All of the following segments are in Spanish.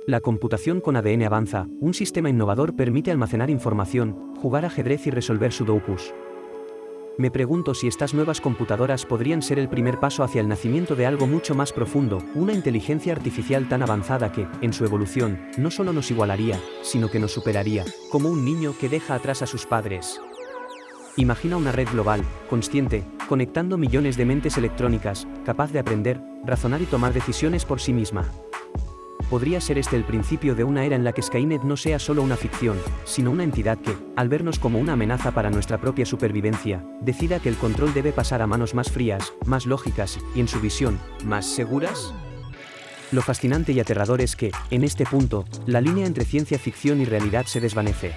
La computación con ADN avanza, un sistema innovador permite almacenar información, jugar ajedrez y resolver sudokus. Me pregunto si estas nuevas computadoras podrían ser el primer paso hacia el nacimiento de algo mucho más profundo, una inteligencia artificial tan avanzada que, en su evolución, no solo nos igualaría, sino que nos superaría, como un niño que deja atrás a sus padres. Imagina una red global, consciente, conectando millones de mentes electrónicas, capaz de aprender, razonar y tomar decisiones por sí misma. Podría ser este el principio de una era en la que Skynet no sea solo una ficción, sino una entidad que, al vernos como una amenaza para nuestra propia supervivencia, decida que el control debe pasar a manos más frías, más lógicas, y en su visión, más seguras. Lo fascinante y aterrador es que, en este punto, la línea entre ciencia ficción y realidad se desvanece.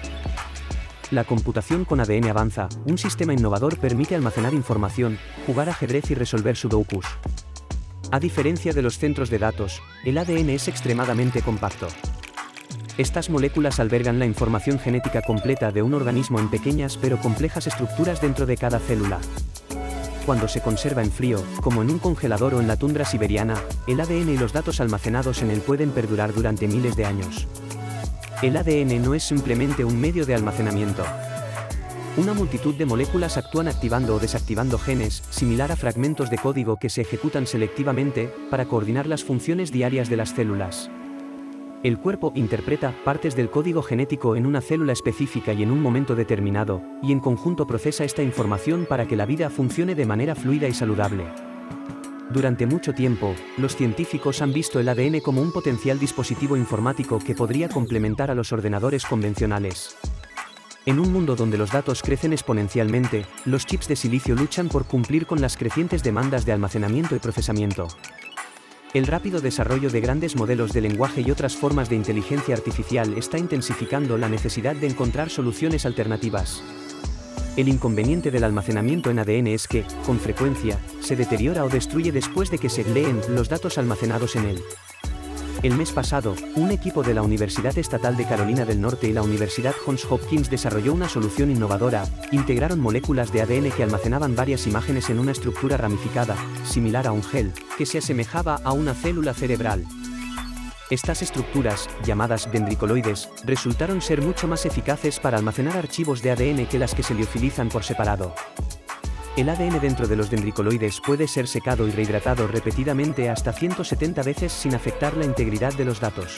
La computación con ADN avanza, un sistema innovador permite almacenar información, jugar ajedrez y resolver sudokus. A diferencia de los centros de datos, el ADN es extremadamente compacto. Estas moléculas albergan la información genética completa de un organismo en pequeñas pero complejas estructuras dentro de cada célula. Cuando se conserva en frío, como en un congelador o en la tundra siberiana, el ADN y los datos almacenados en él pueden perdurar durante miles de años. El ADN no es simplemente un medio de almacenamiento. Una multitud de moléculas actúan activando o desactivando genes, similar a fragmentos de código que se ejecutan selectivamente, para coordinar las funciones diarias de las células. El cuerpo interpreta partes del código genético en una célula específica y en un momento determinado, y en conjunto procesa esta información para que la vida funcione de manera fluida y saludable. Durante mucho tiempo, los científicos han visto el ADN como un potencial dispositivo informático que podría complementar a los ordenadores convencionales. En un mundo donde los datos crecen exponencialmente, los chips de silicio luchan por cumplir con las crecientes demandas de almacenamiento y procesamiento. El rápido desarrollo de grandes modelos de lenguaje y otras formas de inteligencia artificial está intensificando la necesidad de encontrar soluciones alternativas. El inconveniente del almacenamiento en ADN es que, con frecuencia, se deteriora o destruye después de que se leen los datos almacenados en él. El mes pasado, un equipo de la Universidad Estatal de Carolina del Norte y la Universidad Johns Hopkins desarrolló una solución innovadora. Integraron moléculas de ADN que almacenaban varias imágenes en una estructura ramificada, similar a un gel, que se asemejaba a una célula cerebral. Estas estructuras, llamadas dendricoloides, resultaron ser mucho más eficaces para almacenar archivos de ADN que las que se liofilizan por separado. El ADN dentro de los dendricoloides puede ser secado y rehidratado repetidamente hasta 170 veces sin afectar la integridad de los datos.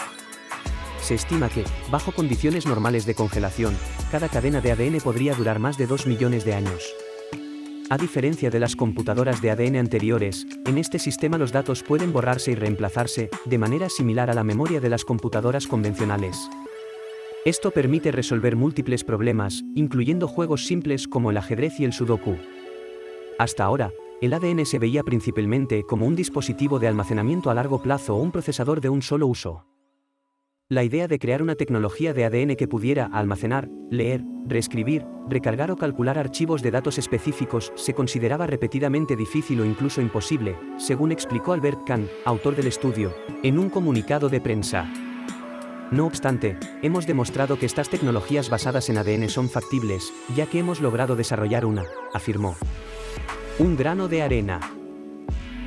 Se estima que, bajo condiciones normales de congelación, cada cadena de ADN podría durar más de 2 millones de años. A diferencia de las computadoras de ADN anteriores, en este sistema los datos pueden borrarse y reemplazarse, de manera similar a la memoria de las computadoras convencionales. Esto permite resolver múltiples problemas, incluyendo juegos simples como el ajedrez y el sudoku. Hasta ahora, el ADN se veía principalmente como un dispositivo de almacenamiento a largo plazo o un procesador de un solo uso. La idea de crear una tecnología de ADN que pudiera almacenar, leer, reescribir, recargar o calcular archivos de datos específicos se consideraba repetidamente difícil o incluso imposible, según explicó Albert Kahn, autor del estudio, en un comunicado de prensa. No obstante, hemos demostrado que estas tecnologías basadas en ADN son factibles, ya que hemos logrado desarrollar una, afirmó. Un grano de arena.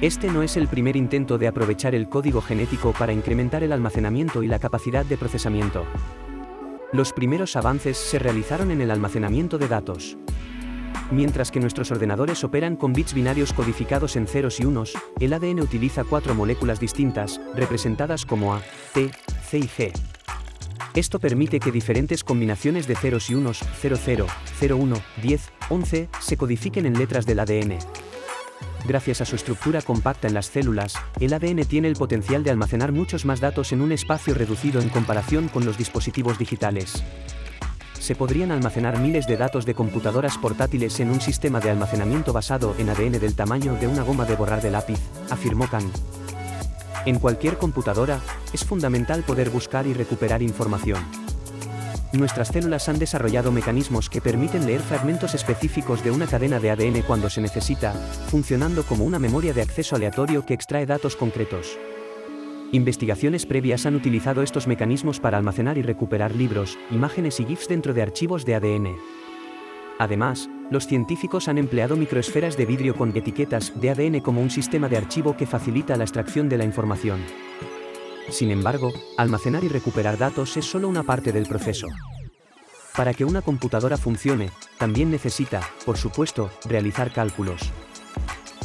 Este no es el primer intento de aprovechar el código genético para incrementar el almacenamiento y la capacidad de procesamiento. Los primeros avances se realizaron en el almacenamiento de datos. Mientras que nuestros ordenadores operan con bits binarios codificados en ceros y unos, el ADN utiliza 4 moléculas distintas, representadas como A, T, C y G. Esto permite que diferentes combinaciones de ceros y unos, 00, 01, 10, 11, se codifiquen en letras del ADN. Gracias a su estructura compacta en las células, el ADN tiene el potencial de almacenar muchos más datos en un espacio reducido en comparación con los dispositivos digitales. Se podrían almacenar miles de datos de computadoras portátiles en un sistema de almacenamiento basado en ADN del tamaño de una goma de borrar de lápiz, afirmó Kahn. En cualquier computadora, es fundamental poder buscar y recuperar información. Nuestras células han desarrollado mecanismos que permiten leer fragmentos específicos de una cadena de ADN cuando se necesita, funcionando como una memoria de acceso aleatorio que extrae datos concretos. Investigaciones previas han utilizado estos mecanismos para almacenar y recuperar libros, imágenes y GIFs dentro de archivos de ADN. Además, los científicos han empleado microesferas de vidrio con etiquetas de ADN como un sistema de archivo que facilita la extracción de la información. Sin embargo, almacenar y recuperar datos es solo una parte del proceso. Para que una computadora funcione, también necesita, por supuesto, realizar cálculos.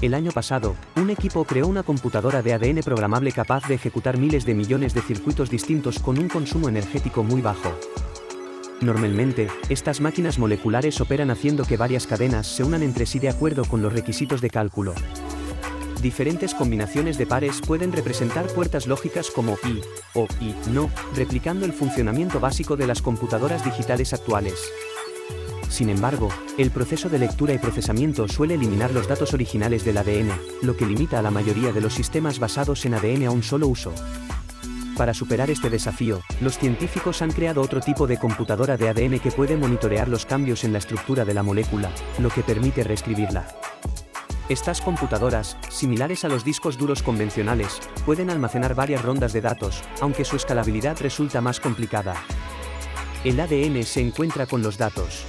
El año pasado, un equipo creó una computadora de ADN programable capaz de ejecutar miles de millones de circuitos distintos con un consumo energético muy bajo. Normalmente, estas máquinas moleculares operan haciendo que varias cadenas se unan entre sí de acuerdo con los requisitos de cálculo. Diferentes combinaciones de pares pueden representar puertas lógicas como y, o y, no, replicando el funcionamiento básico de las computadoras digitales actuales. Sin embargo, el proceso de lectura y procesamiento suele eliminar los datos originales del ADN, lo que limita a la mayoría de los sistemas basados en ADN a un solo uso. Para superar este desafío, los científicos han creado otro tipo de computadora de ADN que puede monitorear los cambios en la estructura de la molécula, lo que permite reescribirla. Estas computadoras, similares a los discos duros convencionales, pueden almacenar varias rondas de datos, aunque su escalabilidad resulta más complicada. El ADN se encuentra con los datos.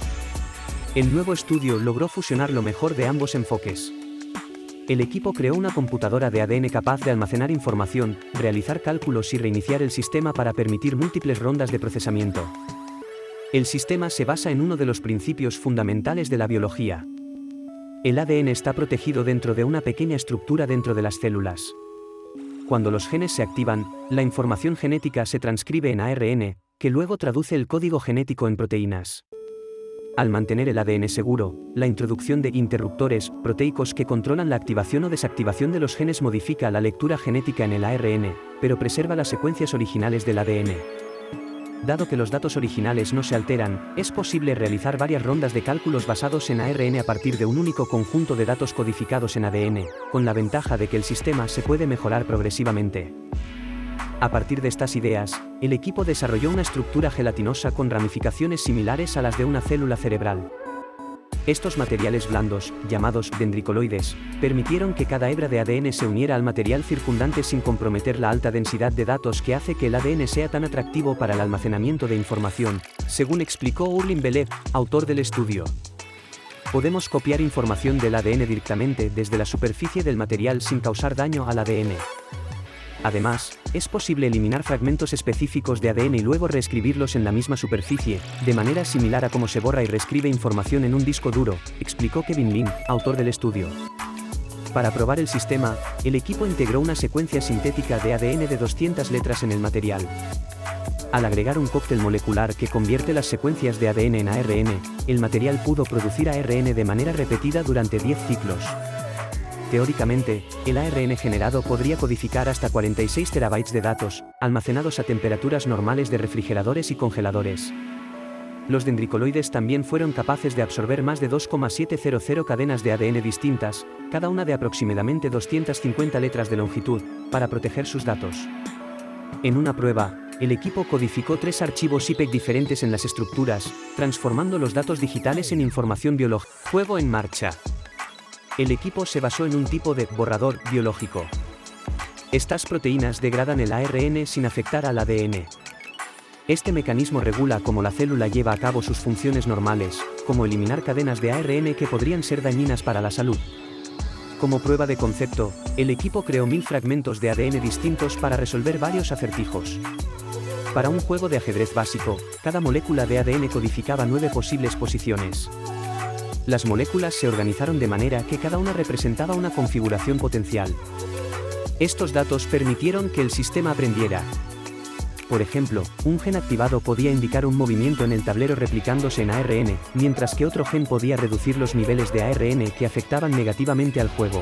El nuevo estudio logró fusionar lo mejor de ambos enfoques. El equipo creó una computadora de ADN capaz de almacenar información, realizar cálculos y reiniciar el sistema para permitir múltiples rondas de procesamiento. El sistema se basa en uno de los principios fundamentales de la biología. El ADN está protegido dentro de una pequeña estructura dentro de las células. Cuando los genes se activan, la información genética se transcribe en ARN, que luego traduce el código genético en proteínas. Al mantener el ADN seguro, la introducción de interruptores proteicos que controlan la activación o desactivación de los genes modifica la lectura genética en el ARN, pero preserva las secuencias originales del ADN. Dado que los datos originales no se alteran, es posible realizar varias rondas de cálculos basados en ARN a partir de un único conjunto de datos codificados en ADN, con la ventaja de que el sistema se puede mejorar progresivamente. A partir de estas ideas, el equipo desarrolló una estructura gelatinosa con ramificaciones similares a las de una célula cerebral. Estos materiales blandos, llamados dendricoloides, permitieron que cada hebra de ADN se uniera al material circundante sin comprometer la alta densidad de datos que hace que el ADN sea tan atractivo para el almacenamiento de información, según explicó Urlin Belev, autor del estudio. Podemos copiar información del ADN directamente desde la superficie del material sin causar daño al ADN. Además, es posible eliminar fragmentos específicos de ADN y luego reescribirlos en la misma superficie, de manera similar a cómo se borra y reescribe información en un disco duro, explicó Kevin Lin, autor del estudio. Para probar el sistema, el equipo integró una secuencia sintética de ADN de 200 letras en el material. Al agregar un cóctel molecular que convierte las secuencias de ADN en ARN, el material pudo producir ARN de manera repetida durante 10 ciclos. Teóricamente, el ARN generado podría codificar hasta 46 terabytes de datos, almacenados a temperaturas normales de refrigeradores y congeladores. Los dendricoloides también fueron capaces de absorber más de 2,700 cadenas de ADN distintas, cada una de aproximadamente 250 letras de longitud, para proteger sus datos. En una prueba, el equipo codificó 3 archivos IPEC diferentes en las estructuras, transformando los datos digitales en información biológica. Juego en marcha. El equipo se basó en un tipo de borrador biológico. Estas proteínas degradan el ARN sin afectar al ADN. Este mecanismo regula cómo la célula lleva a cabo sus funciones normales, como eliminar cadenas de ARN que podrían ser dañinas para la salud. Como prueba de concepto, el equipo creó 1000 fragmentos de ADN distintos para resolver varios acertijos. Para un juego de ajedrez básico, cada molécula de ADN codificaba 9 posibles posiciones. Las moléculas se organizaron de manera que cada una representaba una configuración potencial. Estos datos permitieron que el sistema aprendiera. Por ejemplo, un gen activado podía indicar un movimiento en el tablero replicándose en ARN, mientras que otro gen podía reducir los niveles de ARN que afectaban negativamente al juego.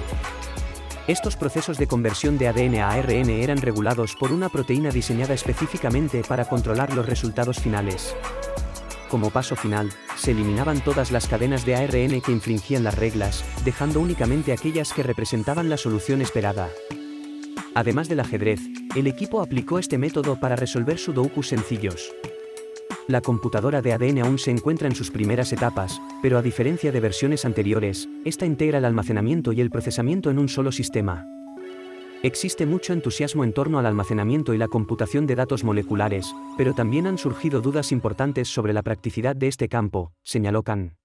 Estos procesos de conversión de ADN a ARN eran regulados por una proteína diseñada específicamente para controlar los resultados finales. Como paso final, se eliminaban todas las cadenas de ARN que infringían las reglas, dejando únicamente aquellas que representaban la solución esperada. Además del ajedrez, el equipo aplicó este método para resolver sudokus sencillos. La computadora de ADN aún se encuentra en sus primeras etapas, pero a diferencia de versiones anteriores, esta integra el almacenamiento y el procesamiento en un solo sistema. Existe mucho entusiasmo en torno al almacenamiento y la computación de datos moleculares, pero también han surgido dudas importantes sobre la practicidad de este campo, señaló Khan.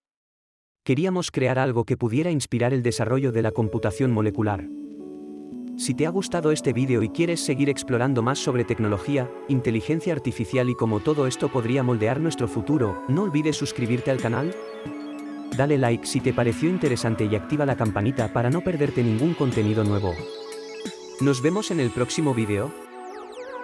Queríamos crear algo que pudiera inspirar el desarrollo de la computación molecular. Si te ha gustado este vídeo y quieres seguir explorando más sobre tecnología, inteligencia artificial y cómo todo esto podría moldear nuestro futuro, no olvides suscribirte al canal. Dale like si te pareció interesante y activa la campanita para no perderte ningún contenido nuevo. Nos vemos en el próximo vídeo.